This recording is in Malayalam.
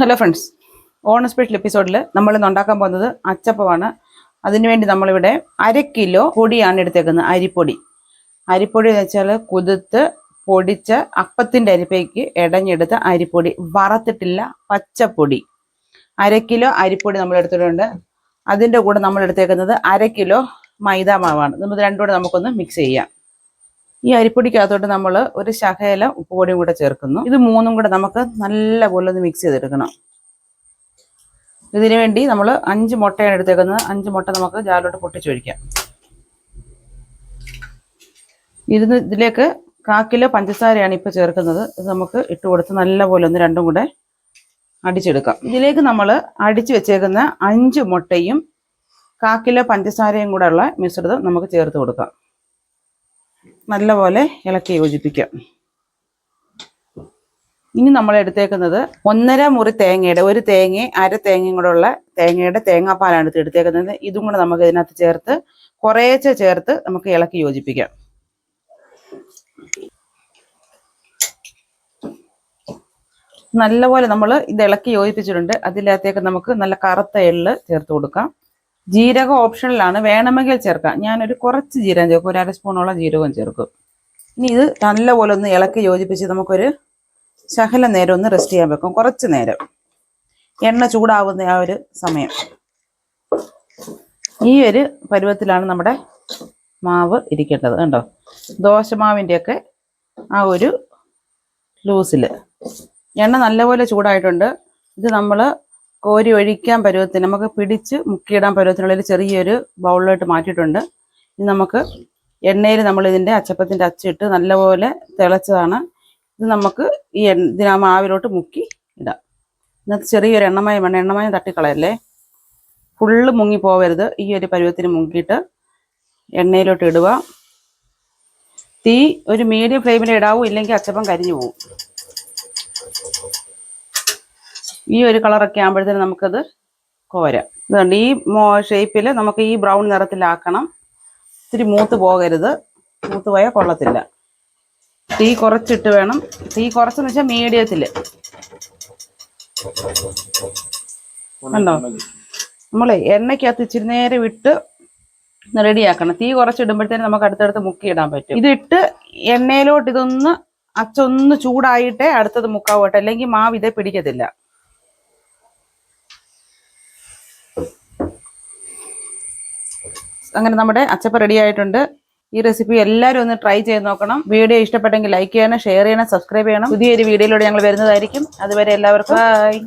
ഹലോ ഫ്രണ്ട്സ്, ഓണം സ്പെഷ്യൽ എപ്പിസോഡിൽ നമ്മൾ ഇന്ന് ഉണ്ടാക്കാൻ പോകുന്നത് അച്ചപ്പമാണ്. അതിനുവേണ്ടി നമ്മളിവിടെ 1/2 കിലോ പൊടിയാണ് എടുത്തേക്കുന്നത്. അരിപ്പൊടി എന്ന് വെച്ചാൽ കുതിർത്ത് പൊടിച്ച അപ്പത്തിൻ്റെ അരിപ്പയ്ക്ക് ഇടഞ്ഞെടുത്ത അരിപ്പൊടി, വറുത്തിട്ടില്ല, പച്ചപ്പൊടി. 1/2 കിലോ അരിപ്പൊടി നമ്മൾ എടുത്തിട്ടുണ്ട്. അതിൻ്റെ കൂടെ നമ്മൾ എടുത്തേക്കുന്നത് 1/2 കിലോ മൈദ മാവാണ്. ഇത് രണ്ടും കൂടെ നമുക്കൊന്ന് മിക്സ് ചെയ്യാം. ഈ അരിപ്പൊടിക്കകത്തോട്ട് നമ്മൾ ഒരു ശകലം ഉപ്പുപൊടിയും കൂടെ ചേർക്കുന്നു. ഇത് മൂന്നും കൂടെ നമുക്ക് നല്ലപോലെ ഒന്ന് മിക്സ് ചെയ്തെടുക്കണം. ഇതിനു വേണ്ടി നമ്മൾ 5 മുട്ടയാണ് എടുത്തേക്കുന്നത്. 5 മുട്ട നമുക്ക് ജാറിലോട്ട് പൊട്ടിച്ചൊഴിക്കാം. ഇതിലേക്ക് 1/4 കിലോ പഞ്ചസാരയാണ് ഇപ്പോൾ ചേർക്കുന്നത്. ഇത് നമുക്ക് ഇട്ട് കൊടുത്ത് നല്ലപോലെ ഒന്ന് രണ്ടും കൂടെ അടിച്ചെടുക്കാം. ഇതിലേക്ക് നമ്മൾ അടിച്ചു വെച്ചേക്കുന്ന 5 മുട്ടയും 1/4 കിലോ പഞ്ചസാരയും കൂടെ ഉള്ള മിശ്രിതം നമുക്ക് ചേർത്ത് കൊടുക്കാം. നല്ലപോലെ ഇളക്കി യോജിപ്പിക്കാം. ഇനി നമ്മൾ എടുത്തേക്കുന്നത് 1.5 മുറി തേങ്ങയുടെ, ഒരു തേങ്ങ അര തേങ്ങയും കൂടെ ഉള്ള തേങ്ങയുടെ തേങ്ങാപ്പാലാണ് എടുത്തേക്കുന്നത്. ഇതും കൂടെ നമുക്ക് ഇതിനകത്ത് ചേർത്ത് കുറേശ്ശെ ചേർത്ത് നമുക്ക് ഇളക്കി യോജിപ്പിക്കാം. നല്ലപോലെ നമ്മൾ ഇത് ഇളക്കി യോജിപ്പിച്ചിട്ടുണ്ട്. അതിനകത്തേക്ക് നമുക്ക് നല്ല കറുത്ത എള്ള് ചേർത്ത് കൊടുക്കാം. ജീരകം ഓപ്ഷണലാണ്, വേണമെങ്കിൽ ചേർക്കാം. ഞാനൊരു കുറച്ച് ജീരകം ചേർക്കും, ഒരു 1/2 സ്പൂണോളം ജീരകം ചേർക്കും. ഇനി ഇത് നല്ലപോലെ ഒന്ന് ഇളക്കി യോജിപ്പിച്ച് നമുക്കൊരു ശകലം നേരം ഒന്ന് റെസ്റ്റ് ചെയ്യാൻ വെക്കും. കുറച്ച് നേരം, എണ്ണ ചൂടാവുന്ന ആ ഒരു സമയം. ഈ ഒരു പരുവത്തിലാണ് നമ്മുടെ മാവ് ഇരിക്കേണ്ടത്. കണ്ടോ, ദോശമാവിൻ്റെയൊക്കെ ആ ഒരു ലൂസിൽ. എണ്ണ നല്ലപോലെ ചൂടായിട്ടുണ്ട്. ഇത് നമ്മൾ കോരി ഒഴിക്കാൻ പരുവത്തിന്, നമുക്ക് പിടിച്ച് മുക്കിയിടാൻ പരുവത്തിനുള്ളൊരു ചെറിയൊരു ബൗളിലോട്ട് മാറ്റിയിട്ടുണ്ട്. ഇനി നമുക്ക് എണ്ണയിൽ നമ്മൾ ഇതിൻ്റെ അച്ചപ്പത്തിൻ്റെ അച്ചിട്ട് നല്ലപോലെ തിളച്ചതാണ്. ഇത് നമുക്ക് ഈ ഇതിനാ മാവിലോട്ട് മുക്കി ഇടാം. ഇന്നത്തെ ചെറിയൊരു എണ്ണമയം തട്ടിക്കളയല്ലേ, ഫുള്ള് മുങ്ങി പോവരുത്. ഈ ഒരു പരുവത്തിന് മുങ്ങിയിട്ട് എണ്ണയിലോട്ട് ഇടുക. തീ ഒരു മീഡിയം ഫ്ലെയിമിൽ ഇടാവൂ, ഇല്ലെങ്കിൽ അച്ചപ്പം കരിഞ്ഞു പോകും. ഈ ഒരു കളറൊക്കെ ആകുമ്പോഴത്തേനും നമുക്കത് കോരാം. ഇതുകൊണ്ട് ഈ ഷേപ്പിൽ നമുക്ക് ഈ ബ്രൗൺ നിറത്തിലാക്കണം. ഇത്തിരി മൂത്ത് പോകരുത്, മൂത്ത് പോയാൽ കൊള്ളത്തില്ല. തീ കുറച്ചിട്ട് വേണം, തീ കുറച്ചെന്ന് വെച്ചാൽ മീഡിയത്തിൽ. കണ്ടോ, നമ്മളെ എണ്ണയ്ക്കകത്ത് ഇച്ചിരി നേരം ഇട്ട് റെഡിയാക്കണം. തീ കുറച്ചിടുമ്പോഴത്തേനും നമുക്ക് അടുത്തടുത്ത് മുക്കിയിടാൻ പറ്റും. ഇതിട്ട് എണ്ണയിലോട്ട് ഇതൊന്ന് അച്ചൊന്ന് ചൂടായിട്ടേ അടുത്തത് മുക്കാവട്ടെ, അല്ലെങ്കിൽ മാവ് ഇതേ പിടിക്കത്തില്ല. അങ്ങനെ നമ്മുടെ അച്ചപ്പം റെഡി ആയിട്ടുണ്ട്. ഈ റെസിപ്പി എല്ലാവരും ഒന്ന് ട്രൈ ചെയ്ത് നോക്കണം. വീഡിയോ ഇഷ്ടപ്പെട്ടെങ്കിൽ ലൈക്ക് ചെയ്യണം, ഷെയർ ചെയ്യണം, സബ്സ്ക്രൈബ് ചെയ്യണം. പുതിയൊരു വീഡിയോയിലൂടെ ഞങ്ങൾ വരുന്നതായിരിക്കും. അതുവരെ എല്ലാവർക്കും ബൈ.